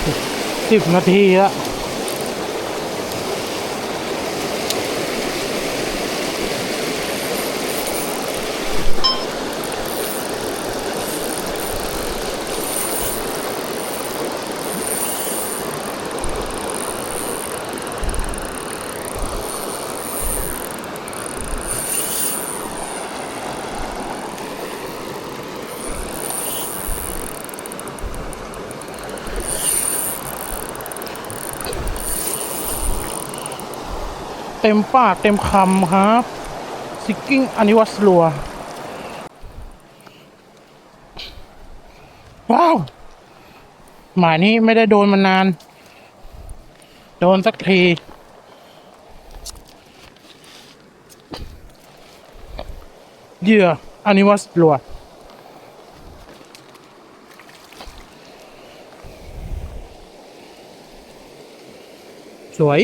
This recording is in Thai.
10 นาทีแล้วเต็มปากเต็มคำครับซิกกิ้งอันนี้วัสลัวว้าวหมายนี้ไม่ได้โดนมานาน โดนสักทีเหยื่ออันนี้วัสลัวสวย